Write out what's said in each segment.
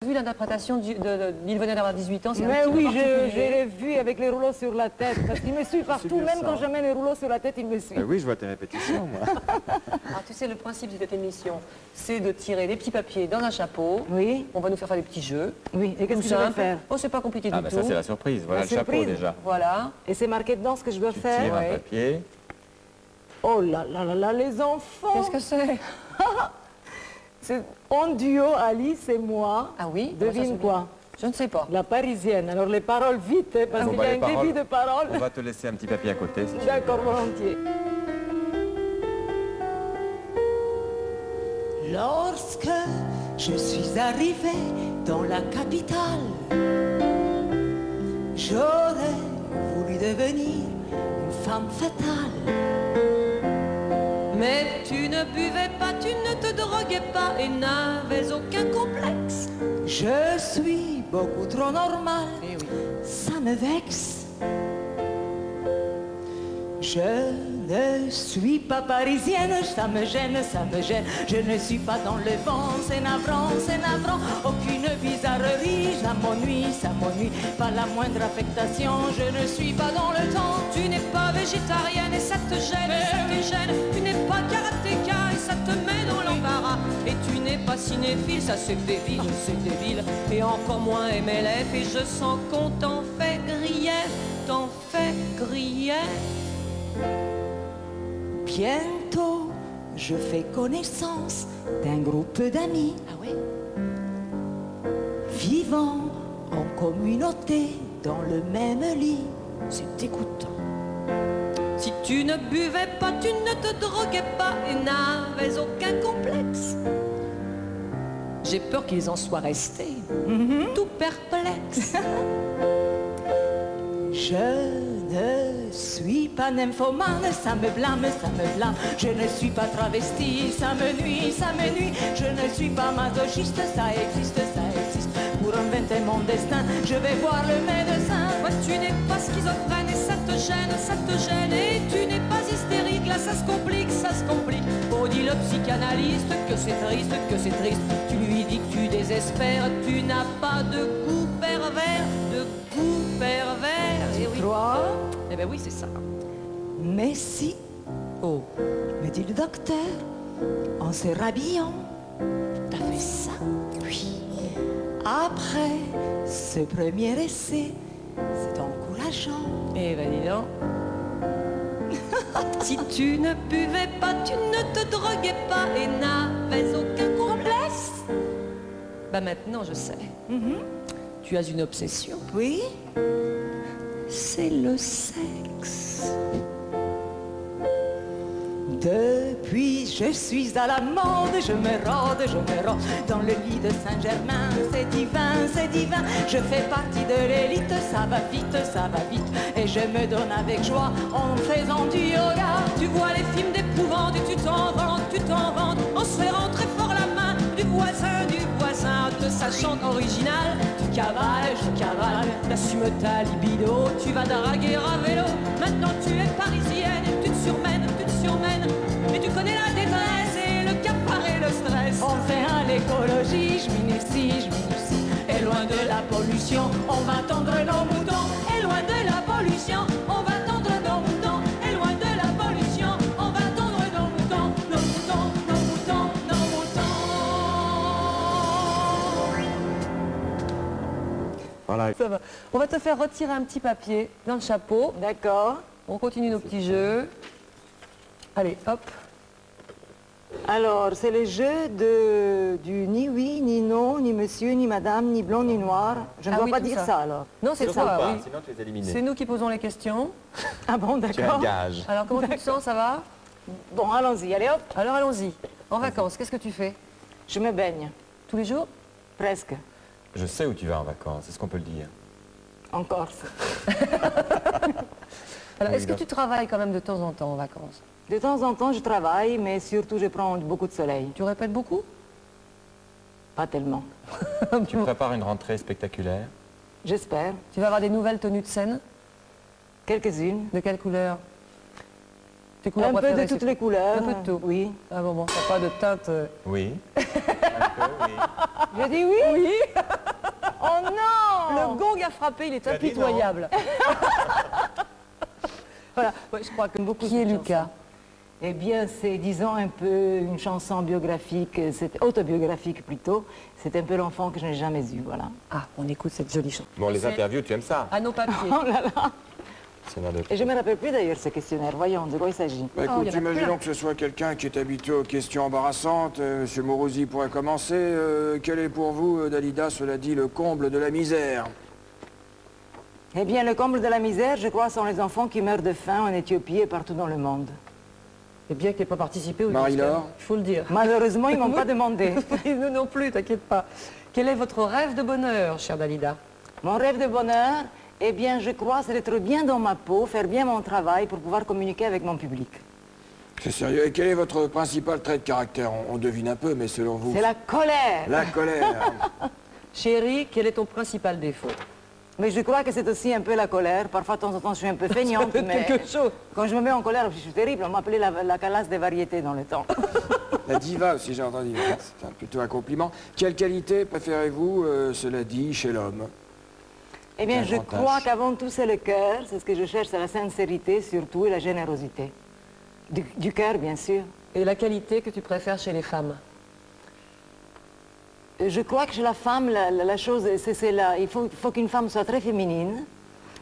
vu l'interprétation d'Il venait d'avoir 18 ans. Mais oui, je l'ai vu avec les rouleaux sur la tête, parce qu'il me suit partout, même quand je mets les rouleaux sur la tête, il me suit. Oui, je vois tes répétitions, moi. Alors, tu sais, le principe de cette émission, c'est de tirer des petits papiers dans un chapeau. Oui. On va nous faire des petits jeux. Oui, et qu'est-ce que je vais faire? Oh, c'est pas compliqué du tout. Ça, c'est la surprise. Voilà La le chapeau, surprise. déjà. Voilà. Et c'est marqué dedans ce que je dois Tu faire? tires un papier. Oh là là là là, les enfants! Qu'est-ce que c'est? C'est en duo, Alice et moi. Ah oui? Devine quoi? Je ne sais pas. La parisienne. Alors les paroles vite, hein, parce Bon, qu'il y a un début de paroles. On va te laisser un petit papier à côté. Si tu veux. D'accord, volontiers. Lorsque je suis arrivée dans la capitale, j'aurais voulu devenir une femme fatale. Mais tu ne buvais pas, tu ne te droguais pas et n'avais aucun complexe. Je suis beaucoup trop normale, ça me vexe. Je ne suis pas parisienne, ça me gêne, ça me gêne. Je ne suis pas dans le vent, c'est navrant, c'est navrant. Aucune bizarrerie, ça m'ennuie. Pas la moindre affectation, je ne suis pas dans le temps. Tu n'es pas végétarienne et ça te gêne, ça te gêne. Tu n'es pas karatéka et ça te met dans l'embarras. Et tu n'es pas cinéphile, ça c'est débile. Et encore moins MLF et je sens qu'on t'en fait grief, t'en fait grief. Bientôt, je fais connaissance d'un groupe d'amis vivant en communauté dans le même lit. C'est dégoûtant. Si tu ne buvais pas, tu ne te droguais pas et n'avais aucun complexe. J'ai peur qu'ils en soient restés tout perplexes. Je ne suis pas nymphomane, ça me blâme. Je ne suis pas travestie, ça me nuit. Je ne suis pas masochiste, ça existe. Pour inventer mon destin, je vais voir le médecin. Moi, tu n'es pas schizophrène et ça te gêne. Et tu n'es pas hystérique, là ça se complique. Oh, dis le psychanalyste que c'est triste. Tu lui dis que tu désespères, tu n'as pas de goût pervers, Et oui. Crois? Eh ben oui, c'est ça. Mais si, me dit le docteur, en se rhabillant, t'as fait ça? Oui. Après ce premier essai, c'est encourageant. Eh ben dis donc. Si tu ne buvais pas, tu ne te droguais pas et n'avais aucun complexe. Bah maintenant je sais. Tu as une obsession. Oui. C'est le sexe. Depuis je suis à la mode, je me rôde dans le lit de Saint-Germain. C'est divin, je fais partie de l'élite, ça va vite. Et je me donne avec joie en faisant du yoga. Tu vois les films d'épouvante et tu t'en vantes, en serrant très fort la main du voisin, te sachant original. Tu cavales, t'assumes ta libido, tu vas draguer à vélo. Maintenant tu es parisienne et tu te surmènes. Mais tu connais la détresse et le cafard et le stress. On fait à l'écologie, je m'initie. Et loin de la pollution, on va tendre nos moutons. Et loin de la pollution, on va tendre nos moutons. Et loin de la pollution, on va tendre nos moutons. Nos moutons. Voilà. Ça va. On va te faire retirer un petit papier dans le chapeau. D'accord. On continue nos petits jeux. Allez, hop. Alors, c'est le jeu du ni oui, ni non, ni monsieur, ni madame, ni blond, ni noir. Je ne dois pas dire ça alors. Non, c'est Surtout ça, pas, oui. sinon tu es éliminé. C'est nous qui posons les questions. Ah bon, Tu as un d'accord. gage. Alors, comment tu te sens, ça va? Bon, allons-y, allez hop. Alors, allons-y. En vacances, qu'est-ce que tu fais? Je me baigne, Tous les jours? presque, Je sais où tu vas en vacances, est-ce qu'on peut le dire? en Corse. Alors, Oui, est-ce que tu travailles quand même de temps en temps en vacances? De temps en temps, je travaille, mais surtout, je prends beaucoup de soleil. Tu répètes beaucoup? Pas tellement. Tu prépares une rentrée spectaculaire? J'espère. Tu vas avoir des nouvelles tenues de scène? Quelques-unes. De quelle couleur? Tes couleurs Un peu préférées, de toutes c'est les quoi? couleurs. Un peu de tout? Oui. Ah bon, t'as pas de teinte... Oui. Un peu, oui. Je dis oui. Oui. a frappé, il est impitoyable. Voilà, ouais, je crois que beaucoup... Qui est de Lucas? chansons. Eh bien, c'est, disons, un peu une chanson biographique, c'est autobiographique plutôt. C'est un peu l'enfant que je n'ai jamais eu, voilà. Ah, on écoute cette jolie chanson. Bon, les interviews, tu aimes ça? À nos papiers. Oh là là. C'est l'un de... Et je ne me rappelle plus d'ailleurs ce questionnaire. Voyons, de quoi il s'agit. Bah, Oh, écoute, il y en a imaginons plein. que ce soit quelqu'un qui est habitué aux questions embarrassantes. Monsieur Morosi pourrait commencer. Quel est pour vous, Dalida, cela dit, le comble de la misère? Eh bien, le comble de la misère, je crois, sont les enfants qui meurent de faim en Éthiopie et partout dans le monde. Et bien qu'il n'ait pas participé au Marie-Laure. disque, il faut le dire. Malheureusement, ils ne m'ont pas demandé. Nous non plus, t'inquiète pas. Quel est votre rêve de bonheur, chère Dalida? Mon rêve de bonheur, eh bien, je crois, c'est d'être bien dans ma peau, faire bien mon travail pour pouvoir communiquer avec mon public. C'est sérieux. Et quel est votre principal trait de caractère? On devine un peu, mais selon vous... C'est la colère. La colère. Chérie, quel est ton principal défaut? Mais je crois que c'est aussi un peu la colère. Parfois, de temps en temps, je suis un peu feignante, peut être mais quelque chose. quand je me mets en colère, je suis terrible. On m'appelait la calasse des variétés dans le temps. La diva aussi, j'ai entendu. C'est plutôt un compliment. Quelle qualité préférez-vous, cela dit, chez l'homme? Eh bien, Un je grand crois âge. qu'avant tout, c'est le cœur. C'est ce que je cherche, c'est la sincérité surtout et la générosité. Du cœur, bien sûr. Et la qualité que tu préfères chez les femmes? Je crois que chez la femme, la chose, c'est là. Il faut qu'une femme soit très féminine.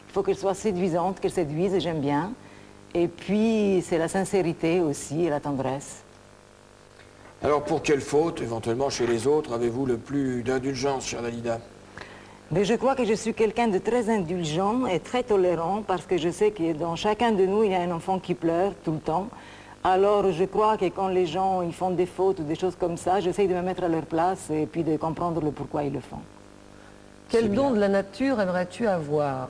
Il faut qu'elle soit séduisante, qu'elle séduise, et j'aime bien. Et puis, c'est la sincérité aussi et la tendresse. Alors, pour quelle faute, éventuellement, chez les autres, avez-vous le plus d'indulgence, chère Dalida? Mais je crois que je suis quelqu'un de très indulgent et très tolérant parce que je sais que dans chacun de nous, il y a un enfant qui pleure tout le temps. Alors je crois que quand les gens ils font des fautes ou des choses comme ça, j'essaie de me mettre à leur place et puis de comprendre le pourquoi ils le font. Quel don de la nature aimerais-tu avoir?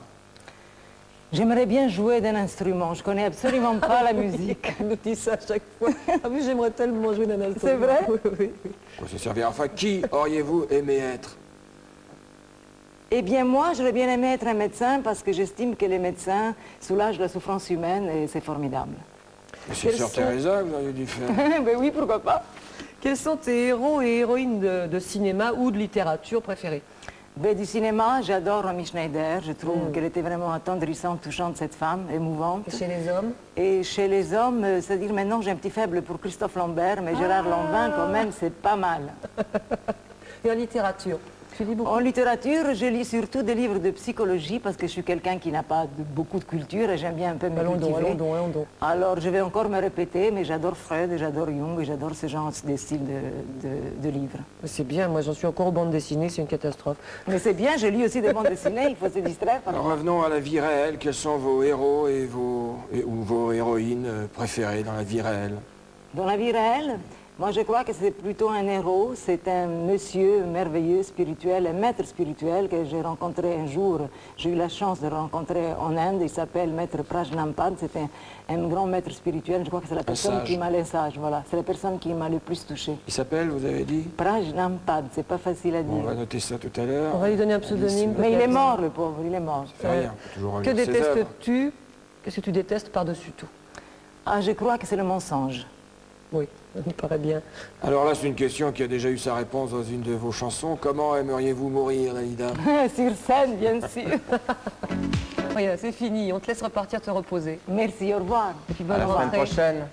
J'aimerais bien jouer d'un instrument. Je connais absolument pas la musique. Elle nous dit ça à chaque fois. Ah oui, j'aimerais tellement jouer d'un instrument. C'est vrai? Oui, oui, oui. Quoi ça servir? Enfin, qui auriez-vous aimé être? Eh bien moi, j'aurais bien aimé être un médecin parce que j'estime que les médecins soulagent la souffrance humaine et c'est formidable. Et c'est Quels Sœur sont- Teresa que vous auriez dû faire. Ben oui, pourquoi pas. Quels sont tes héros et héroïnes de cinéma ou de littérature préférés? Ben, du cinéma, j'adore Romy Schneider. Je trouve qu'elle était vraiment attendrissante, touchante, cette femme, émouvante. Et chez les hommes? Et chez les hommes, c'est-à-dire maintenant j'ai un petit faible pour Christophe Lambert, mais Gérard Lanvin quand même, c'est pas mal. Et en littérature? Tu lis beaucoup? En littérature, je lis surtout des livres de psychologie parce que je suis quelqu'un qui n'a pas beaucoup de culture et j'aime bien un peu me Allons donc, cultiver. allons donc, allons donc. Alors je vais encore me répéter, mais j'adore Freud, et j'adore Jung, et j'adore ce genre de style de livres. Mais c'est bien, moi j'en suis encore aux bandes dessinées, c'est une catastrophe. Mais c'est bien, je lis aussi des bandes dessinées, il faut se distraire. Alors, revenons à la vie réelle. Quels sont vos héros ou vos héroïnes préférées dans la vie réelle? Dans la vie réelle, moi je crois que c'est plutôt un héros, c'est un monsieur merveilleux, spirituel, un maître spirituel que j'ai rencontré un jour. J'ai eu la chance de le rencontrer en Inde, il s'appelle Maître Prajnampad, c'est un grand maître spirituel, je crois que c'est la personne sage. qui m'a les sages, voilà, c'est la personne qui m'a le plus touché. Il s'appelle, vous avez dit? Prajnampad, c'est pas facile à Bon, on dire. va noter ça tout à l'heure. On va lui donner un pseudonyme. Mais il est peut-être. mort le pauvre, il est mort. C'est rien, on peut toujours Que relire ses œuvres. détestes-tu? Qu'est-ce que tu détestes par-dessus tout? Ah, je crois que c'est le mensonge. Oui, ça me paraît bien. Alors là, c'est une question qui a déjà eu sa réponse dans une de vos chansons. Comment aimeriez-vous mourir, Dalida? Sur scène, bien sûr. Voilà, c'est fini, on te laisse repartir te reposer. Merci, au revoir. Et puis À bonne la semaine rentrée. prochaine.